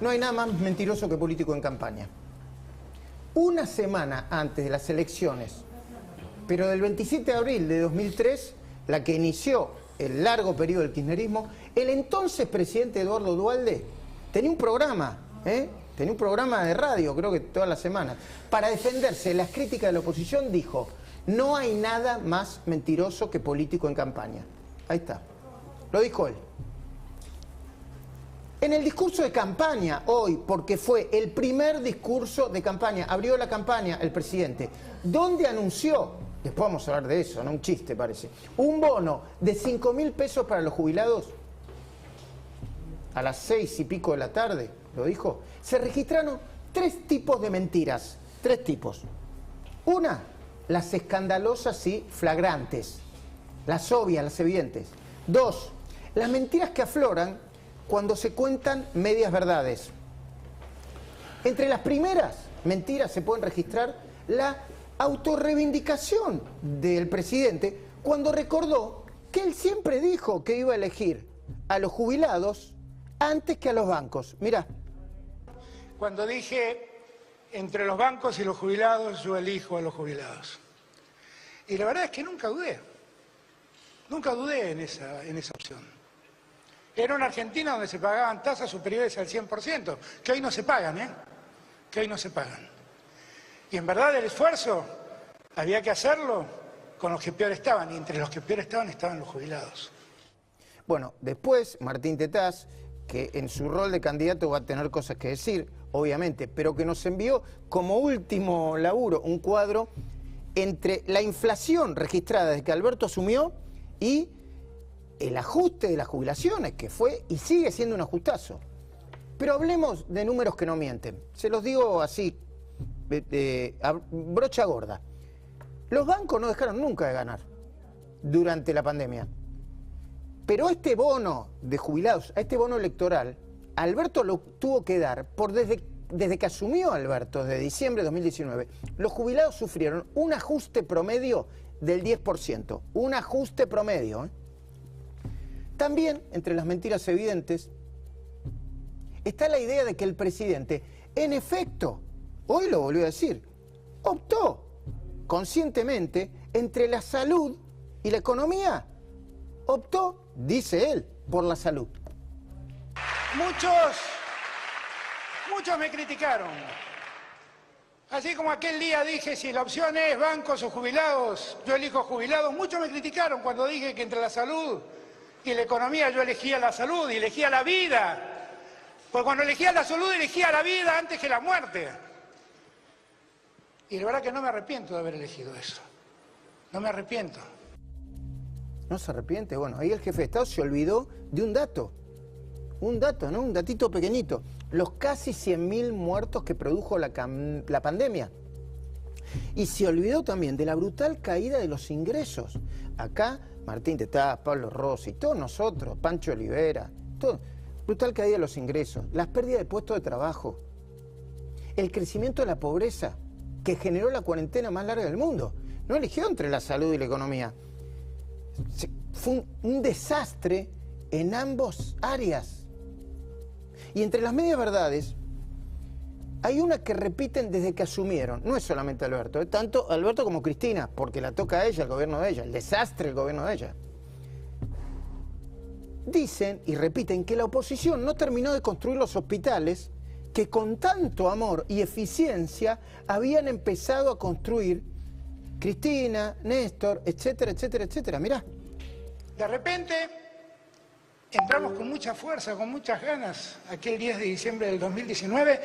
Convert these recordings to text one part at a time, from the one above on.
No hay nada más mentiroso que político en campaña. Una semana antes de las elecciones, pero del 27 de abril de 2003, la que inició el largo periodo del kirchnerismo, el entonces presidente Eduardo Duhalde tenía un programa, tenía un programa de radio, creo que todas las semanas, para defenderse de las críticas de la oposición, dijo: no hay nada más mentiroso que político en campaña. Ahí está, lo dijo él. En el discurso de campaña hoy, porque fue el primer discurso de campaña, abrió la campaña el presidente, donde anunció, después vamos a hablar de eso, no un chiste parece, un bono de 5.000 pesos para los jubilados a las 6 y pico de la tarde, lo dijo. Se registraron 3 tipos de mentiras, 3 tipos. Una, las escandalosas y flagrantes, las obvias, las evidentes. 2, las mentiras que afloran cuando se cuentan medias verdades. Entre las primeras mentiras se pueden registrar la autorreivindicación del presidente cuando recordó que él siempre dijo que iba a elegir a los jubilados antes que a los bancos. Mirá. Cuando dije entre los bancos y los jubilados, yo elijo a los jubilados. Y la verdad es que nunca dudé en esa opción. Era una Argentina donde se pagaban tasas superiores al 100%, que hoy no se pagan, que hoy no se pagan. Y en verdad el esfuerzo había que hacerlo con los que peor estaban, y entre los que peor estaban los jubilados. Bueno, después Martín Tetaz, que en su rol de candidato va a tener cosas que decir, obviamente, pero que nos envió como último laburo un cuadro entre la inflación registrada desde que Alberto asumió y el ajuste de las jubilaciones, que fue y sigue siendo un ajustazo. Pero hablemos de números que no mienten. Se los digo así, a brocha gorda. Los bancos no dejaron nunca de ganar durante la pandemia. Pero este bono de jubilados, a este bono electoral, Alberto lo tuvo que dar desde que asumió Alberto, desde diciembre de 2019. Los jubilados sufrieron un ajuste promedio del 10%. Un ajuste promedio, También, entre las mentiras evidentes, está la idea de que el presidente, en efecto, hoy lo volvió a decir, optó conscientemente entre la salud y la economía. Optó, dice él, por la salud. Muchos me criticaron. Así como aquel día dije, si la opción es bancos o jubilados, yo elijo jubilados. Muchos me criticaron cuando dije que entre la salud y la economía yo elegía la salud y elegía la vida. Porque cuando elegía la salud elegía la vida antes que la muerte. Y la verdad que no me arrepiento de haber elegido eso. No me arrepiento. ¿No se arrepiente? Bueno, ahí el jefe de Estado se olvidó de un dato. Un dato, ¿no? Un datito pequeñito. Los casi 100.000 muertos que produjo la pandemia. Y se olvidó también de la brutal caída de los ingresos. Acá, Martín Tetaz, Pablo Rossi, todos nosotros, Pancho Olivera, todo. Brutal caída de los ingresos, las pérdidas de puestos de trabajo, el crecimiento de la pobreza que generó la cuarentena más larga del mundo. No eligió entre la salud y la economía. Fue un desastre en ambas áreas. Y entre las medias verdades, hay una que repiten desde que asumieron. No es solamente Alberto, tanto Alberto como Cristina, porque la toca a ella, el gobierno de ella, el desastre del gobierno de ella. Dicen y repiten que la oposición no terminó de construir los hospitales que con tanto amor y eficiencia habían empezado a construir Cristina, Néstor, etcétera, etcétera, etcétera. Mirá. De repente entramos con mucha fuerza, con muchas ganas, aquel 10 de diciembre del 2019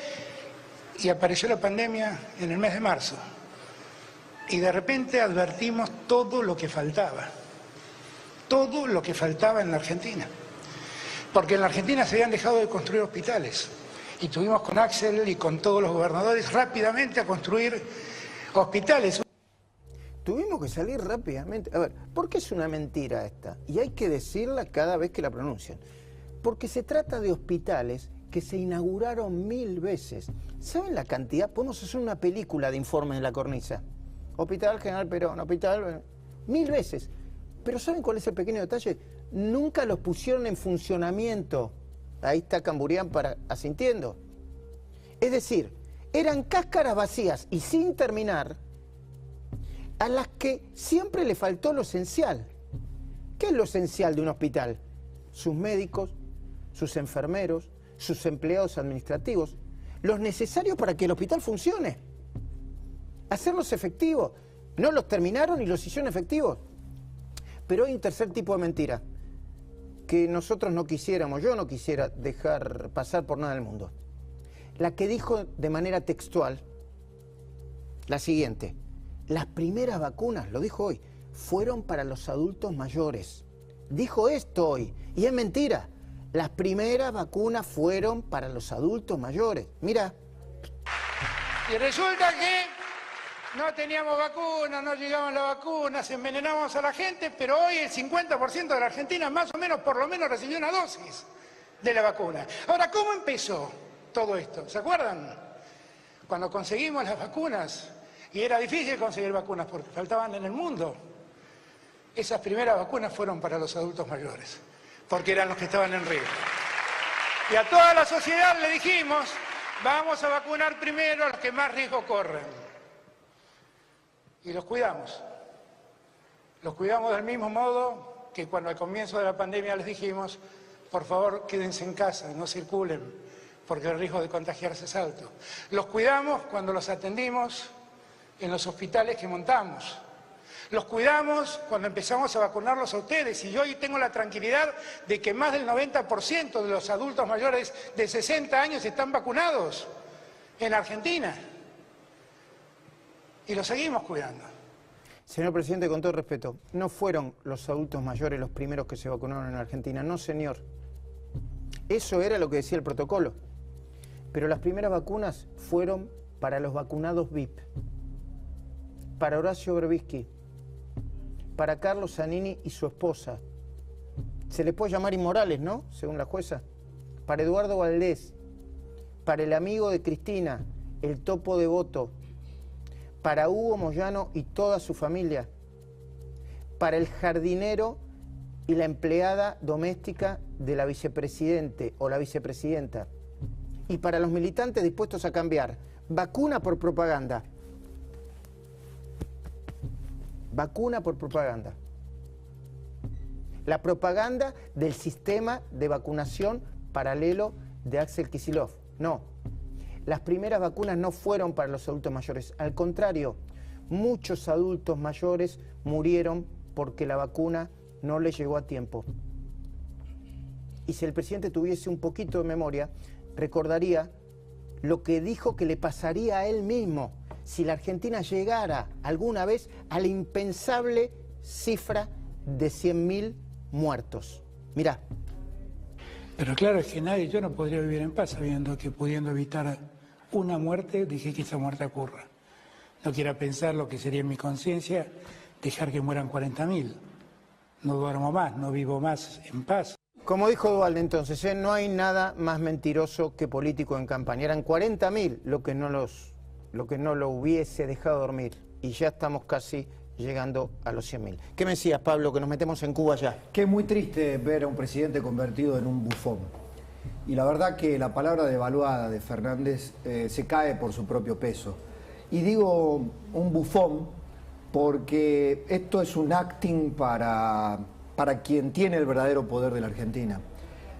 y apareció la pandemia en el mes de marzo. Y de repente advertimos todo lo que faltaba en la Argentina. Porque en la Argentina se habían dejado de construir hospitales. Y tuvimos con Axel y con todos los gobernadores rápidamente a construir hospitales. Tuvimos que salir rápidamente. A ver, ¿por qué es una mentira esta? Y hay que decirla cada vez que la pronuncian. Porque se trata de hospitales que se inauguraron 1000 veces. ¿Saben la cantidad? Podemos hacer una película de informes de la cornisa. Hospital General Perón, hospital... 1000 veces. Pero ¿saben cuál es el pequeño detalle? Nunca los pusieron en funcionamiento. Ahí está Camburián asintiendo. Es decir, eran cáscaras vacías y sin terminar, a las que siempre le faltó lo esencial. ¿Qué es lo esencial de un hospital? Sus médicos, sus enfermeros, sus empleados administrativos, los necesarios para que el hospital funcione. Hacerlos efectivos. No los terminaron y los hicieron efectivos. Pero hay un tercer tipo de mentira que nosotros no quisiéramos, yo no quisiera dejar pasar por nada del mundo. La que dijo de manera textual la siguiente: las primeras vacunas, lo dijo hoy, fueron para los adultos mayores. Dijo esto hoy, y es mentira. Las primeras vacunas fueron para los adultos mayores. Mira. Y resulta que no teníamos vacunas, no llegaban las vacunas, envenenábamos a la gente, pero hoy el 50% de la Argentina más o menos, por lo menos, recibió una dosis de la vacuna. Ahora, ¿cómo empezó todo esto? ¿Se acuerdan? Cuando conseguimos las vacunas, y era difícil conseguir vacunas porque faltaban en el mundo, esas primeras vacunas fueron para los adultos mayores, porque eran los que estaban en riesgo. Y a toda la sociedad le dijimos, vamos a vacunar primero a los que más riesgo corren. Y los cuidamos. Los cuidamos del mismo modo que cuando al comienzo de la pandemia les dijimos, por favor, quédense en casa, no circulen, porque el riesgo de contagiarse es alto. Los cuidamos cuando los atendimos en los hospitales que montamos. Los cuidamos cuando empezamos a vacunarlos a ustedes, y yo hoy tengo la tranquilidad de que más del 90% de los adultos mayores de 60 años están vacunados en Argentina. Y los seguimos cuidando. Señor presidente, con todo respeto, no fueron los adultos mayores los primeros que se vacunaron en Argentina, no señor. Eso era lo que decía el protocolo. Pero las primeras vacunas fueron para los vacunados VIP, para Horacio Berbisky, para Carlos Zanini y su esposa. Se le puede llamar inmorales, ¿no? Según la jueza. Para Eduardo Valdés, para el amigo de Cristina, el topo devoto, para Hugo Moyano y toda su familia, para el jardinero y la empleada doméstica de la vicepresidente o la vicepresidenta, y para los militantes dispuestos a cambiar vacuna por propaganda. Vacuna por propaganda. La propaganda del sistema de vacunación paralelo de Axel Kicillof. No. Las primeras vacunas no fueron para los adultos mayores. Al contrario, muchos adultos mayores murieron porque la vacuna no les llegó a tiempo. Y si el presidente tuviese un poquito de memoria, recordaría lo que dijo que le pasaría a él mismo si la Argentina llegara alguna vez a la impensable cifra de 100.000 muertos. Mirá. Pero claro, es que yo no podría vivir en paz sabiendo que pudiendo evitar una muerte, dije que esa muerte ocurra. No quiera pensar lo que sería en mi conciencia dejar que mueran 40.000. No duermo más, no vivo más en paz. Como dijo Duhalde entonces, no hay nada más mentiroso que político en campaña. Eran 40.000 lo que no lo hubiese dejado dormir. Y ya estamos casi llegando a los 100.000. ¿Qué me decías, Pablo, que nos metemos en Cuba ya? Que es muy triste ver a un presidente convertido en un bufón. Y la verdad que la palabra devaluada de Fernández se cae por su propio peso. Y digo un bufón porque esto es un acting para quien tiene el verdadero poder de la Argentina.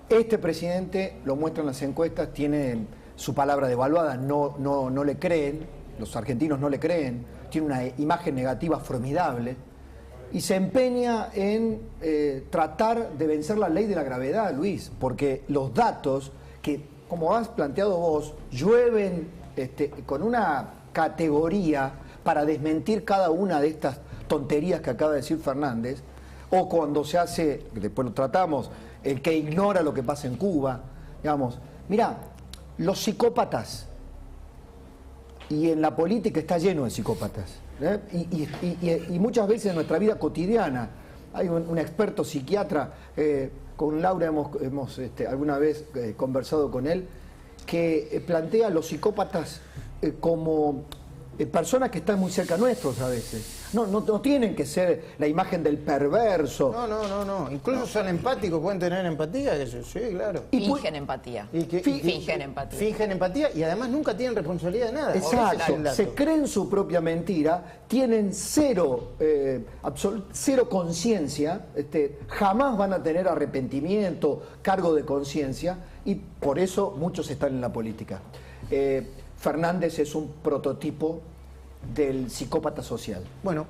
Este presidente, lo muestran las encuestas, tiene su palabra devaluada, no le creen, los argentinos no le creen, tiene una imagen negativa formidable y se empeña en tratar de vencer la ley de la gravedad, Luis, porque los datos que, como has planteado vos, llueven con una categoría para desmentir cada una de estas tonterías que acaba de decir Fernández, o cuando se hace, después lo tratamos, el que ignora lo que pasa en Cuba, digamos, mirá, los psicópatas, y en la política está lleno de psicópatas, y muchas veces en nuestra vida cotidiana, hay un experto psiquiatra, con Laura hemos alguna vez conversado con él, que plantea a los psicópatas como personas que están muy cerca nuestros a veces. No tienen que ser la imagen del perverso. No. Incluso son empáticos, pueden tener empatía. Sí, claro. Fingen empatía. Fingen empatía. Fingen empatía y además nunca tienen responsabilidad de nada. Exacto. Se creen su propia mentira, tienen cero conciencia, jamás van a tener arrepentimiento, cargo de conciencia, y por eso muchos están en la política. Fernández es un prototipo del psicópata social. Bueno,